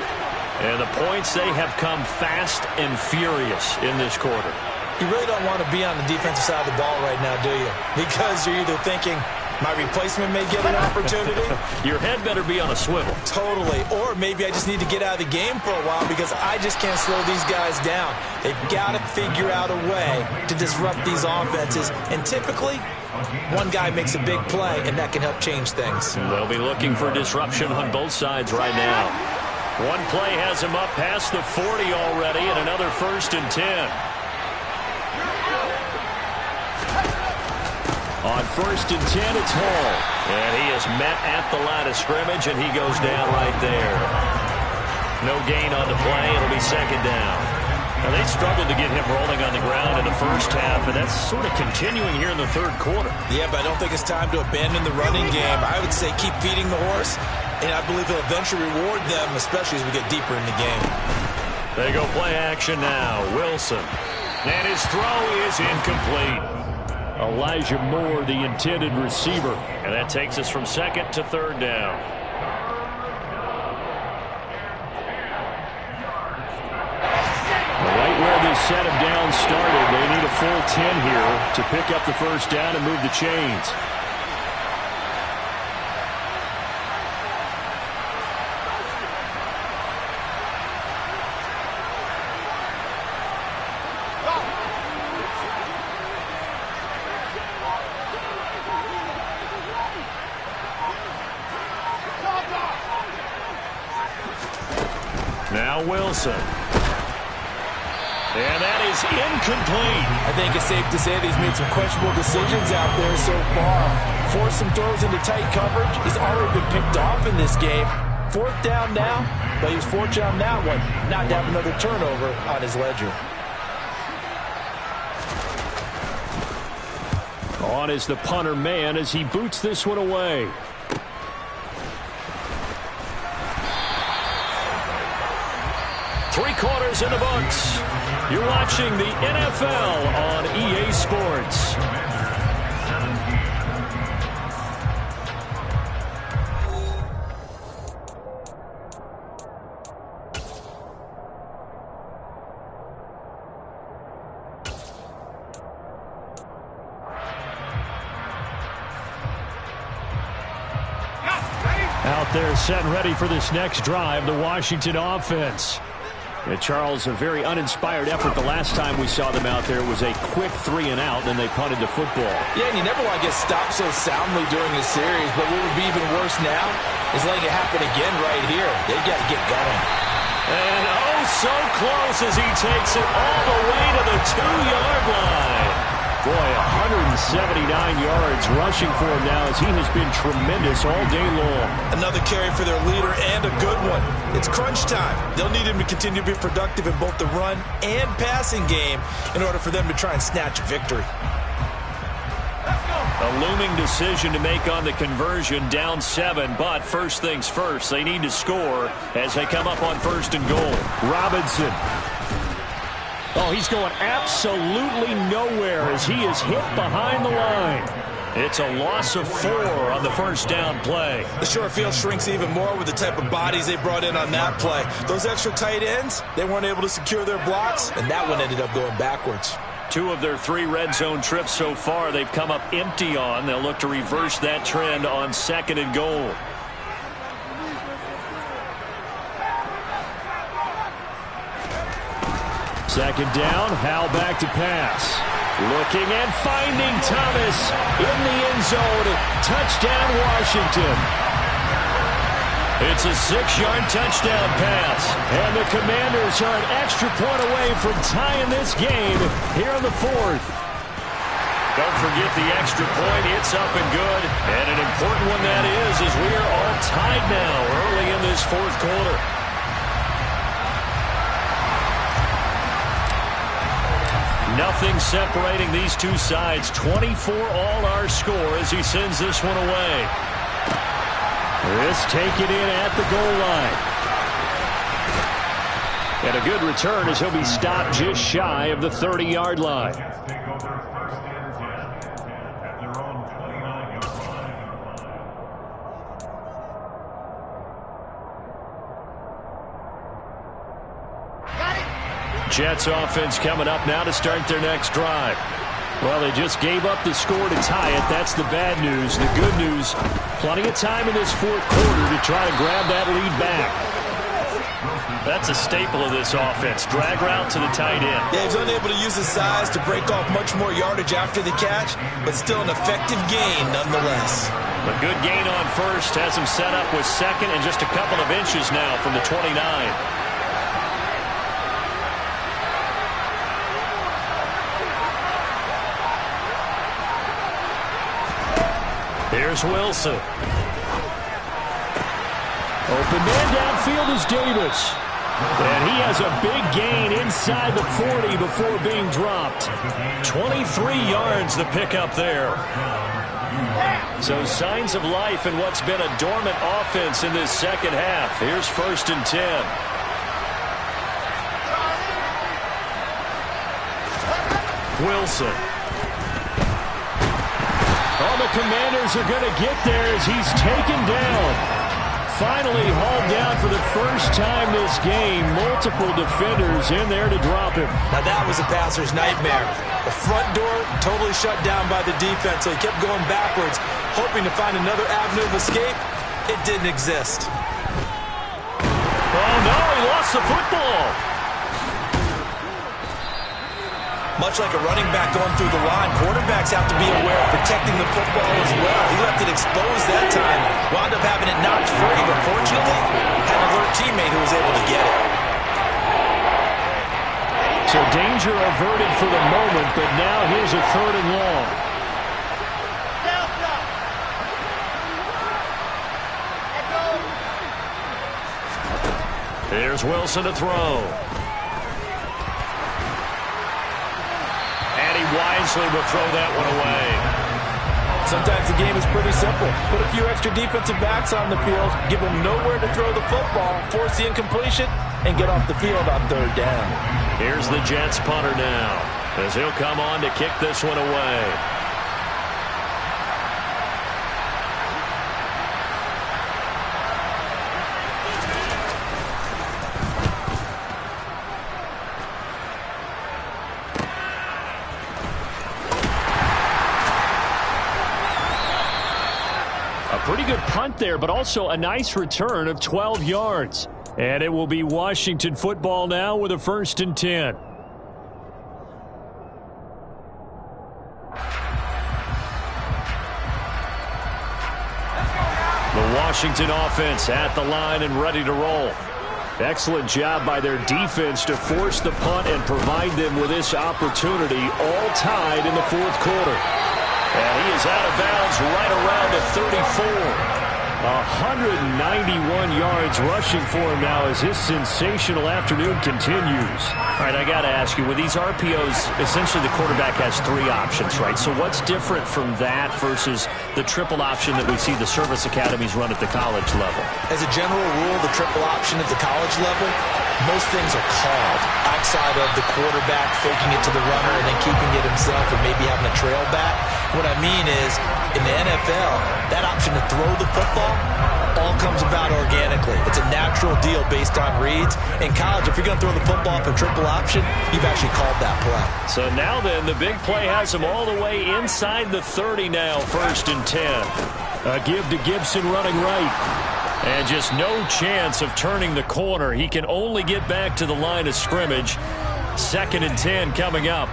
And the points, they have come fast and furious in this quarter. You really don't want to be on the defensive side of the ball right now, do you? Because you're either thinking, my replacement may get an opportunity. Your head better be on a swivel. Totally. Or maybe I just need to get out of the game for a while because I just can't slow these guys down. They've got to figure out a way to disrupt these offenses. And typically, one guy makes a big play, and that can help change things. They'll be looking for disruption on both sides right now. One play has him up past the 40 already, and another 1st and 10. On 1st and 10, it's Hall. And he is met at the line of scrimmage, and he goes down right there. No gain on the play. It'll be 2nd down. Now, they struggled to get him rolling on the ground in the first half, and that's sort of continuing here in the 3rd quarter. Yeah, but I don't think it's time to abandon the running game. I would say keep feeding the horse, and I believe he'll eventually reward them, especially as we get deeper in the game. They go play action now. Wilson. And his throw is incomplete. Elijah Moore, the intended receiver. And that takes us from 2nd to 3rd down. Right where this set of downs started, they need a full 10 here to pick up the 1st down and move the chains. Now Wilson. And that is incomplete. I think it's safe to say that he's made some questionable decisions out there so far. Forced some throws into tight coverage. He's already been picked off in this game. 4th down now, but he was fortunate on that one not to have another turnover on his ledger. On is the punter man as he boots this one away. Three quarters in the books. You're watching the NFL on EA Sports. Out there set and ready for this next drive, the Washington offense. Yeah, Charles, a very uninspired effort the last time we saw them out there. It was a quick 3 and out, then they punted the football. Yeah, and you never want to get stopped so soundly during a series, but what would be even worse now is letting it happen again right here. They got to get going. And oh, so close as he takes it all the way to the 2-yard line. Boy, 179 yards rushing for him now as he has been tremendous all day long. Another carry for their leader and a good one. It's crunch time. They'll need him to continue to be productive in both the run and passing game in order for them to try and snatch a victory. A looming decision to make on the conversion, down 7, but first things first, they need to score as they come up on 1st and goal. Robinson. Oh, he's going absolutely nowhere as he is hit behind the line. It's a loss of 4 on the 1st down play. The short field shrinks even more with the type of bodies they brought in on that play. Those extra tight ends, they weren't able to secure their blocks, and that one ended up going backwards. 2 of their 3 red zone trips so far they've come up empty on. They'll look to reverse that trend on 2nd and goal. Second down, Howell back to pass. Looking and finding Thomas in the end zone. Touchdown, Washington. It's a 6-yard touchdown pass. And the Commanders are an extra point away from tying this game here in the 4th. Don't forget the extra point. It's up and good. And an important one that is, as we are all tied now early in this 4th quarter. Nothing separating these two sides. 24 all our score as he sends this one away. This taken in at the goal line. And a good return as he'll be stopped just shy of the 30-yard line. Jets offense coming up now to start their next drive. Well, they just gave up the score to tie it. That's the bad news. The good news, plenty of time in this 4th quarter to try to grab that lead back. That's a staple of this offense. Drag route to the tight end. Yeah, he's unable to use his size to break off much more yardage after the catch, but still an effective gain nonetheless. A good gain on first has him set up with second and just a couple of inches now from the 29. Here's Wilson. Open man downfield is Davis. And he has a big gain inside the 40 before being dropped. 23 yards the pickup there. So signs of life in what's been a dormant offense in this second half. Here's 1st and 10. Wilson. Oh, the Commanders are going to get there as he's taken down. Finally hauled down for the first time this game. Multiple defenders in there to drop him. Now that was a passer's nightmare. The front door totally shut down by the defense, so he kept going backwards, hoping to find another avenue of escape. It didn't exist. Oh, no, he lost the football. Much like a running back going through the line, quarterbacks have to be aware of protecting the football as well. He left it exposed that time. Wound up having it knocked free, but fortunately, had an alert teammate who was able to get it. So danger averted for the moment, but now here's a 3rd and long. Here's Wilson to throw. Wisely will throw that one away. Sometimes the game is pretty simple. Put a few extra defensive backs on the field, give them nowhere to throw the football, force the incompletion, and get off the field on 3rd down. Here's the Jets punter now, as he'll come on to kick this one away. Pretty good punt there, but also a nice return of 12 yards. And it will be Washington football now with a 1st and 10. The Washington offense at the line and ready to roll. Excellent job by their defense to force the punt and provide them with this opportunity, all tied in the 4th quarter. And he is out of bounds right around the 34. 191 yards rushing for him now as his sensational afternoon continues. All right, I got to ask you, with these RPOs, essentially the quarterback has 3 options, right? So what's different from that versus the triple option that we see the service academies run at the college level? As a general rule, the triple option at the college level, most things are called outside of the quarterback faking it to the runner and then keeping it himself and maybe having a trail back. What I mean is, in the NFL, that option to throw the football all comes about organically. It's a natural deal based on reads. In college, if you're going to throw the football for triple option, you've actually called that play. So now then, the big play has him all the way inside the 30 now, 1st and 10. A give to Gibson running right. And just no chance of turning the corner. He can only get back to the line of scrimmage. 2nd and 10 coming up.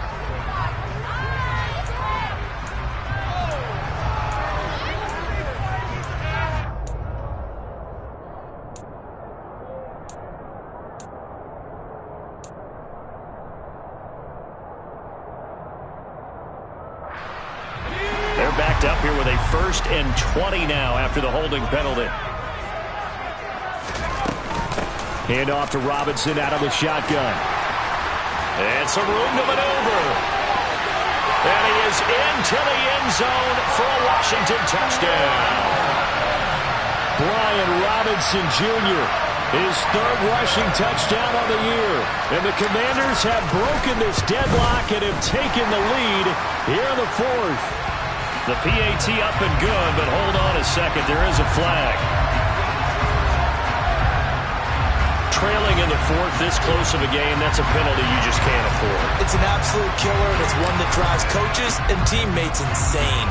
1st and 20 now after the holding penalty. Hand off to Robinson out of the shotgun. And some room to maneuver. And he is into the end zone for a Washington touchdown. Brian Robinson Jr., his 3rd rushing touchdown on the year. And the Commanders have broken this deadlock and have taken the lead here in the 4th. The PAT up and good, but hold on a second. There is a flag. Trailing in the 4th, this close of a game, that's a penalty you just can't afford. It's an absolute killer, and it's one that drives coaches and teammates insane.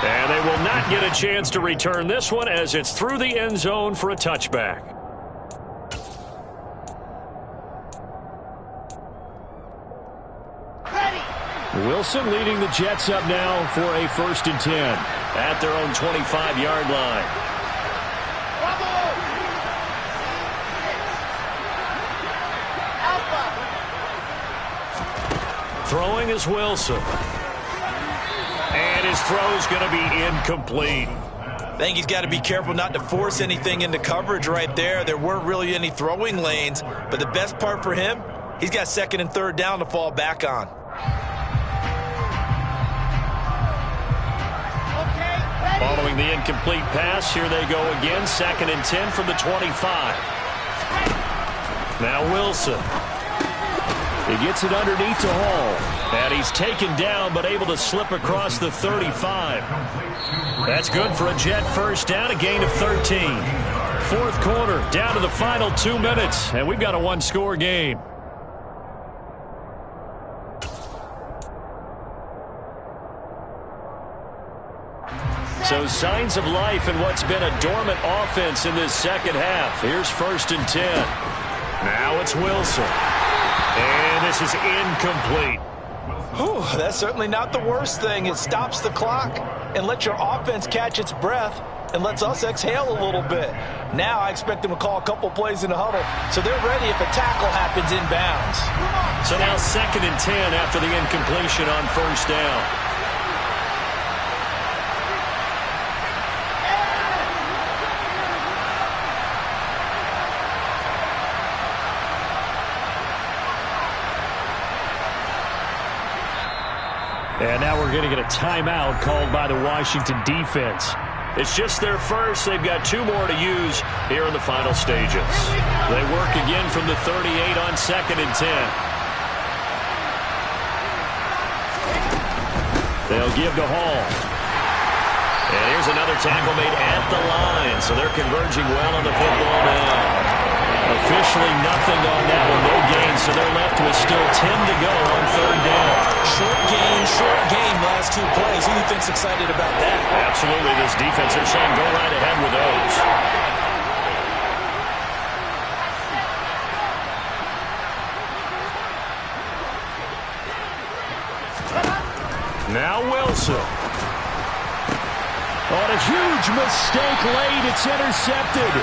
And they will not get a chance to return this one as it's through the end zone for a touchback. Wilson leading the Jets up now for a 1st and 10 at their own 25-yard line. Throwing is Wilson. And his throw's going to be incomplete. I think he's got to be careful not to force anything into coverage right there. There weren't really any throwing lanes, but the best part for him, he's got 2nd and 3rd down to fall back on. Following the incomplete pass, here they go again. 2nd and 10 from the 25. Now Wilson. He gets it underneath to Hall. And he's taken down, but able to slip across the 35. That's good for a Jet 1st down, a gain of 13. 4th quarter, down to the final 2 minutes, and we've got a 1-score game. So signs of life in what's been a dormant offense in this 2nd half. Here's 1st and 10. Now it's Wilson. And this is incomplete. Whew, that's certainly not the worst thing. It stops the clock and lets your offense catch its breath and lets us exhale a little bit. Now I expect them to call a couple plays in the huddle, so they're ready if a tackle happens inbounds. So now 2nd and 10 after the incompletion on 1st down. And now we're going to get a timeout called by the Washington defense. It's just their 1st. They've got 2 more to use here in the final stages. They work again from the 38 on 2nd and 10. They'll give to Hall. And here's another tackle made at the line. So they're converging well on the football now. Officially nothing on that one, no gain, so they're left with still 10 to go on 3rd down. Short game, last 2 plays. Who do you think's excited about that? Absolutely, this defense is saying go right ahead with those. Now Wilson. On a huge mistake late, it's intercepted.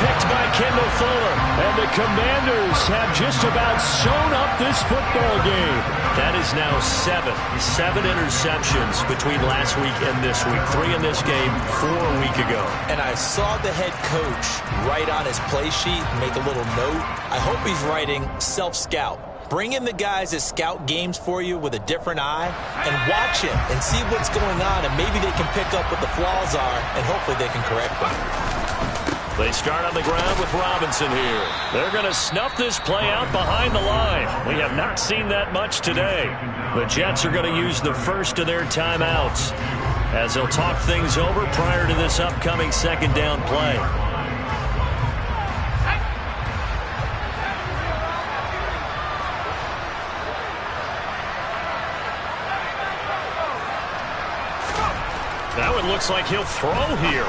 Picked by Kendall Fuller. And the Commanders have just about sewn up this football game. That is now 7 interceptions between last week and this week. 3 in this game, 4 a week ago. And I saw the head coach write on his play sheet, make a little note. I hope he's writing self-scout. Bring in the guys that scout games for you with a different eye and watch him and see what's going on, and maybe they can pick up what the flaws are, and hopefully they can correct them. They start on the ground with Robinson here. They're going to snuff this play out behind the line. We have not seen that much today. The Jets are going to use the 1st of their timeouts as they'll talk things over prior to this upcoming 2nd down play. Now it looks like he'll throw here.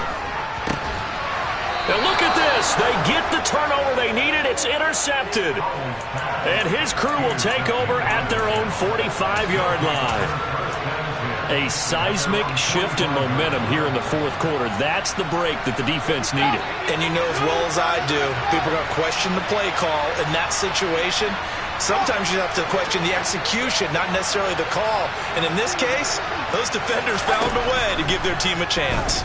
And look at this. They get the turnover they needed. It's intercepted. And his crew will take over at their own 45-yard line. A seismic shift in momentum here in the 4th quarter. That's the break that the defense needed. And you know as well as I do, people are going to question the play call in that situation. Sometimes you have to question the execution, not necessarily the call. And in this case, those defenders found a way to give their team a chance.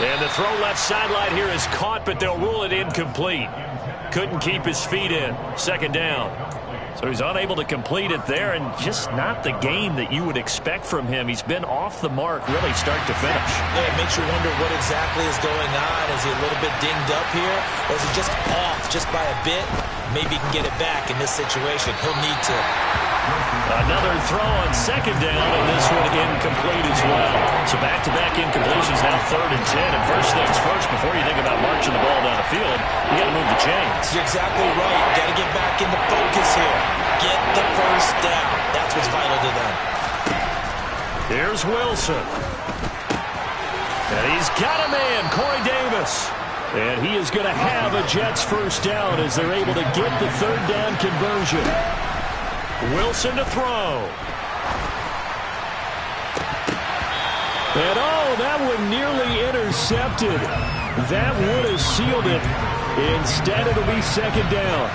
And the throw left sideline here is caught, but they'll rule it incomplete. Couldn't keep his feet in. Second down. So he's unable to complete it there, and just not the game that you would expect from him. He's been off the mark really start to finish. Yeah, it makes you wonder what exactly is going on. Is he a little bit dinged up here, or is he just off just by a bit? Maybe he can get it back in this situation. He'll need to. Another throw on second down, and this one incomplete as well. So back-to-back incompletions, now 3rd and 10. And first things first, before you think about marching the ball down the field, you got to move the chains. You're exactly right. Got to get back into focus here. Get the first down. That's what's vital to them. Here's Wilson. And he's got a man, Corey Davis. And he is going to have a Jets first down as they're able to get the 3rd down conversion. Wilson to throw. And that one nearly intercepted. That would have sealed it. Instead, it'll be second down.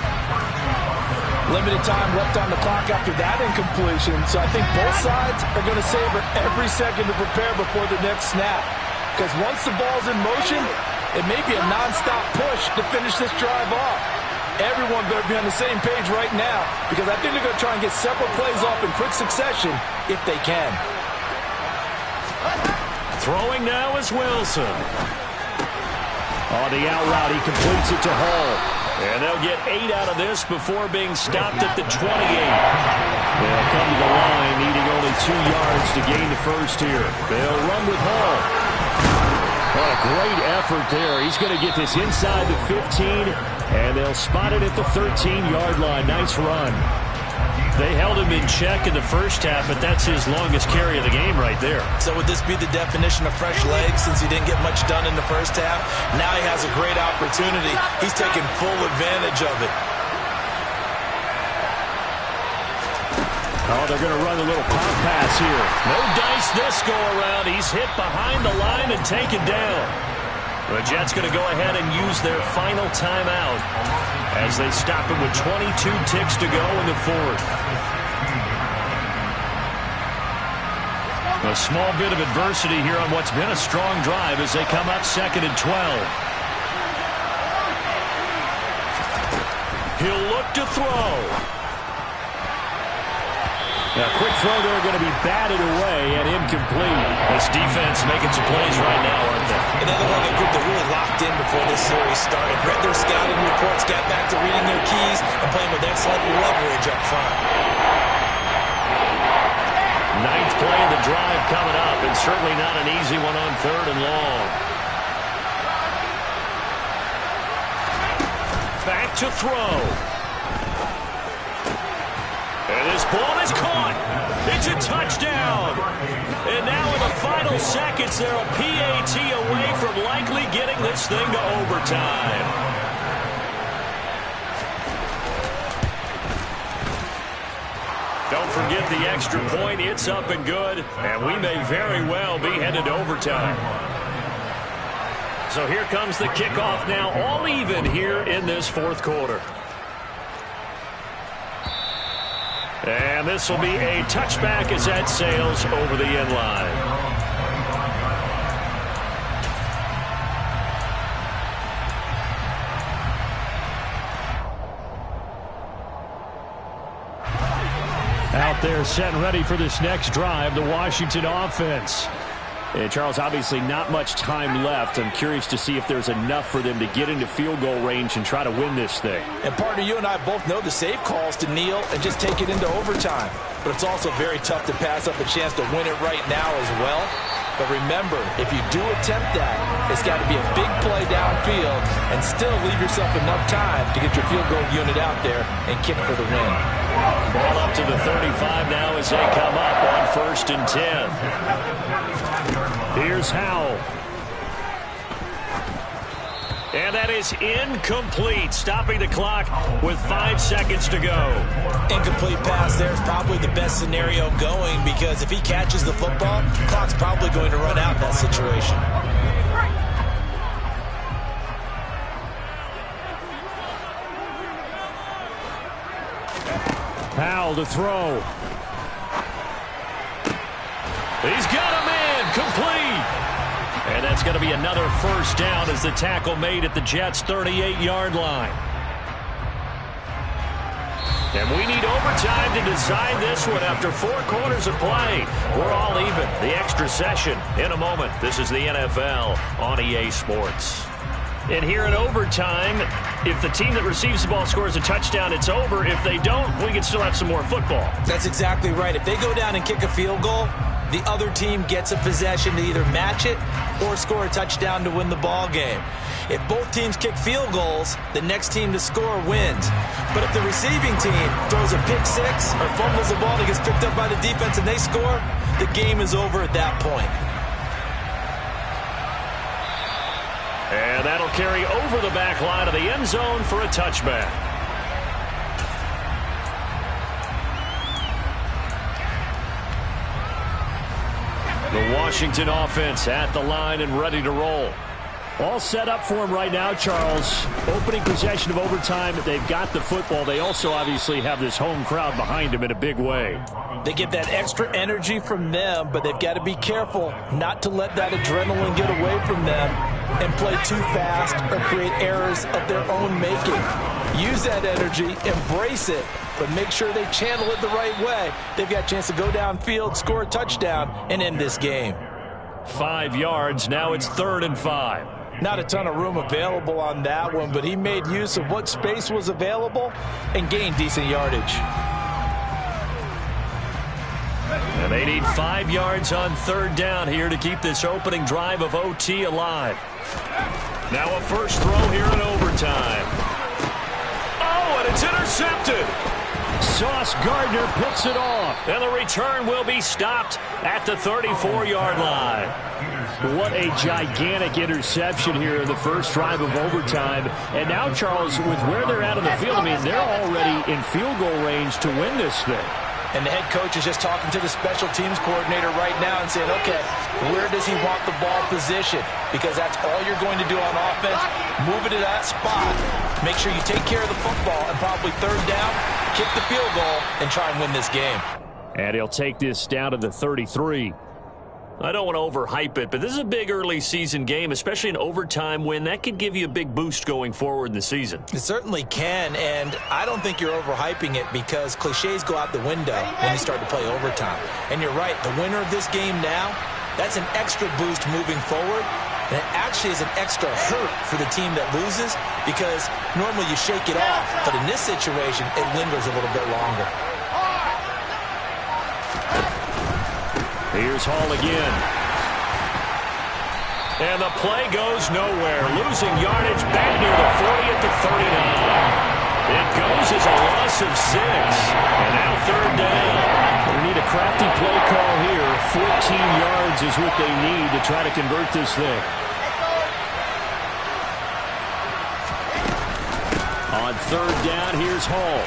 Limited time left on the clock after that incompletion, so I think both sides are going to savor every second to prepare before the next snap. Because once the ball's in motion, it may be a nonstop push to finish this drive off. Everyone better be on the same page right now, because I think they're going to try and get several plays off in quick succession if they can. Throwing now is Wilson. On the out route, he completes it to Hall. And they'll get 8 out of this before being stopped at the 28. They'll come to the line, needing only 2 yards to gain the first here. They'll run with Hall. What a great effort there. He's going to get this inside the 15, and they'll spot it at the 13-yard line. Nice run. They held him in check in the first half, but that's his longest carry of the game right there. So would this be the definition of fresh legs since he didn't get much done in the first half? Now he has a great opportunity. He's taking full advantage of it. Oh, they're going to run a little pop pass here. No dice this go-around. He's hit behind the line and taken down. The Jets going to go ahead and use their final timeout as they stop him with 22 ticks to go in the 4th. A small bit of adversity here on what's been a strong drive as they come up 2nd and 12. He'll look to throw. A quick throw there going to be batted away and incomplete. This defense making some plays right now, aren't they? And they look like a group that really locked in before this series started. Read their scouting reports, got back to reading their keys, and playing with excellent leverage up front. 9th play of the drive coming up, and certainly not an easy one on 3rd and long. Back to throw. And this ball is caught. It's a touchdown. And now in the final seconds, they're a PAT away from likely getting this thing to overtime. Don't forget the extra point. It's up and good. And we may very well be headed to overtime. So here comes the kickoff now, all even here in this 4th quarter. And this will be a touchback as that sails over the end line. Out there set and ready for this next drive, the Washington offense. And Charles, obviously not much time left. I'm curious to see if there's enough for them to get into field goal range and try to win this thing. And partner, you and I both know the safe calls to kneel and just take it into overtime. But it's also very tough to pass up a chance to win it right now as well. But remember, if you do attempt that, it's got to be a big play downfield and still leave yourself enough time to get your field goal unit out there and kick for the win. Ball up to the 35 now as they come up on 1st and 10. Here's Howell. And that is incomplete, stopping the clock with 5 seconds to go. Incomplete pass there is probably the best scenario going, because if he catches the football, the clock's probably going to run out in that situation. Powell to throw. He's got a man complete. And that's going to be another first down as the tackle made at the Jets' 38-yard line. And we need overtime to decide this one after 4 quarters of play. We're all even. The extra session in a moment. This is the NFL on EA Sports. And here in overtime, if the team that receives the ball scores a touchdown, it's over. If they don't, we can still have some more football. That's exactly right. If they go down and kick a field goal, the other team gets a possession to either match it or score a touchdown to win the ball game. If both teams kick field goals, the next team to score wins. But if the receiving team throws a pick six or fumbles the ball and it gets picked up by the defense and they score, the game is over at that point. And that'll carry over the back line of the end zone for a touchback. The Washington offense at the line and ready to roll. All set up for him right now, Charles. Opening possession of overtime. They've got the football. They also obviously have this home crowd behind them in a big way. They get that extra energy from them, but they've got to be careful not to let that adrenaline get away from them and play too fast or create errors of their own making. Use that energy, embrace it, but make sure they channel it the right way. They've got a chance to go downfield, score a touchdown, and end this game. 5 yards. Now it's 3rd and 5. Not a ton of room available on that one, but he made use of what space was available and gained decent yardage. And they need 5 yards on 3rd down here to keep this opening drive of OT alive. Now a first throw here in overtime. Oh, and it's intercepted. Sauce Gardner picks it off. And the return will be stopped at the 34-yard line. What a gigantic interception here in the first drive of overtime. And now, Charles, with where they're at on the field, I mean, they're already in field goal range to win this thing. And the head coach is just talking to the special teams coordinator right now and saying, okay, where does he want the ball positioned? Because that's all you're going to do on offense. Move it to that spot. Make sure you take care of the football and probably 3rd down, kick the field goal, and try and win this game. And he'll take this down to the 33. I don't want to overhype it, but this is a big early season game, especially an overtime win. That could give you a big boost going forward in the season. It certainly can, and I don't think you're overhyping it because cliches go out the window when you start to play overtime. And you're right, the winner of this game now, that's an extra boost moving forward, and it actually is an extra hurt for the team that loses because normally you shake it off, but in this situation, it lingers a little bit longer. Here's Hall again. And the play goes nowhere. Losing yardage back near the 40 at the 39. It goes as a loss of 6. And now 3rd down. They need a crafty play call here. 14 yards is what they need to try to convert this thing. On 3rd down, here's Hall.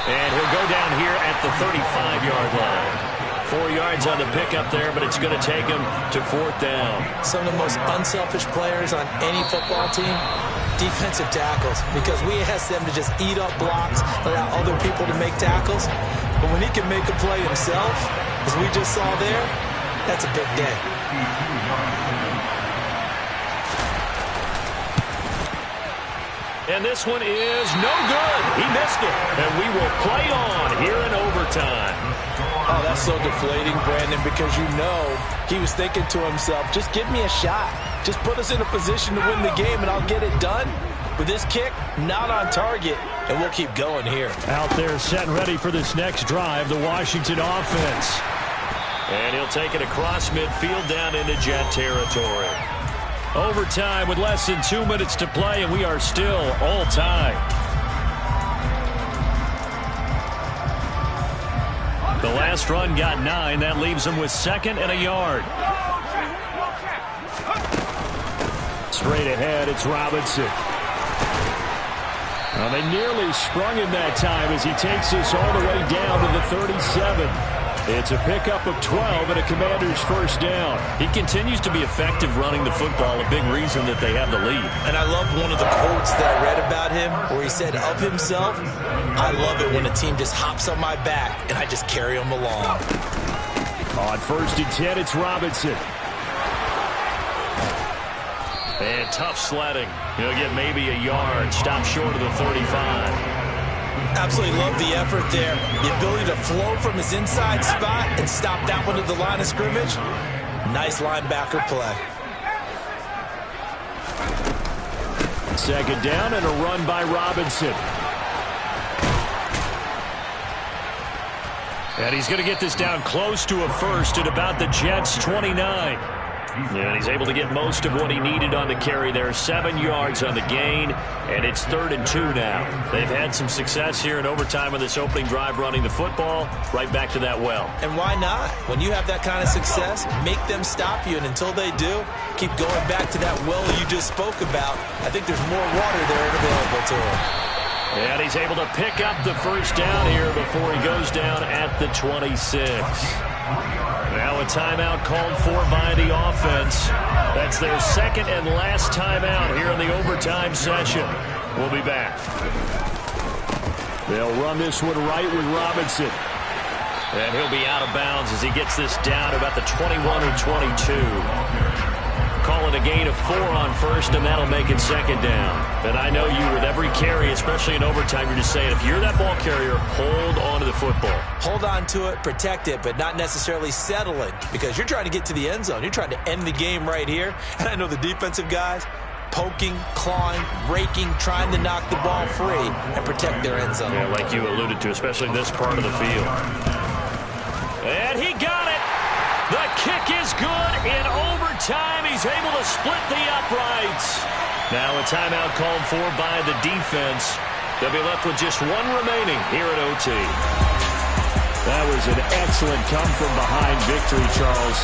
And he'll go down here at the 35-yard line. 4 yards on the pickup there, but it's going to take him to 4th down. Some of the most unselfish players on any football team, defensive tackles, because we ask them to just eat up blocks, allow other people to make tackles. But when he can make a play himself, as we just saw there, that's a big day. And this one is no good. He missed it. And we will play on here in overtime. Oh, that's so deflating, Brandon, because you know he was thinking to himself, just give me a shot. Just put us in a position to win the game, and I'll get it done. With this kick, not on target, and we'll keep going here. Out there set and ready for this next drive, the Washington offense. And he'll take it across midfield down into Jet territory. Overtime with less than 2 minutes to play, and we are still all tied. The last run got 9. That leaves them with 2nd and a yard. Straight ahead, it's Robinson. Well, they nearly sprung him that time as he takes this all the way down to the 37. It's a pickup of 12 and a Commanders first down. He continues to be effective running the football, a big reason that they have the lead. And I love one of the quotes that I read about him where he said of himself, I love it when a team just hops on my back and I just carry them along. On 1st and 10, it's Robinson. And tough sledding. He'll get maybe a yard. Stop short of the 35. Absolutely love the effort there. The ability to flow from his inside spot and stop that one at the line of scrimmage. Nice linebacker play. 2nd down and a run by Robinson. And he's going to get this down close to a first at about the Jets' 29. And he's able to get most of what he needed on the carry there. 7 yards on the gain, and it's 3rd and 2 now. They've had some success here in overtime on this opening drive running the football. Right back to that well. And why not? When you have that kind of success, make them stop you, and until they do, keep going back to that well you just spoke about. I think there's more water there available to him. And he's able to pick up the first down here before he goes down at the 26. Now a timeout called for by the offense. That's their 2nd and last timeout here in the overtime session. We'll be back. They'll run this one right with Robinson. And he'll be out of bounds as he gets this down about the 21 or 22. Call it a gain of 4 on first, and that'll make it 2nd down. And I know you, with every carry, especially in overtime, you're just saying, if you're that ball carrier, hold on to the football. Hold on to it, protect it, but not necessarily settle it, because you're trying to get to the end zone. You're trying to end the game right here. And I know the defensive guys, poking, clawing, raking, trying to knock the ball free and protect their end zone. Yeah, like you alluded to, especially this part of the field. And he got it. The kick is good in overtime. He's able to split the uprights. Now a timeout called for by the defense. They'll be left with just 1 remaining here at OT. That was an excellent come-from-behind victory, Charles.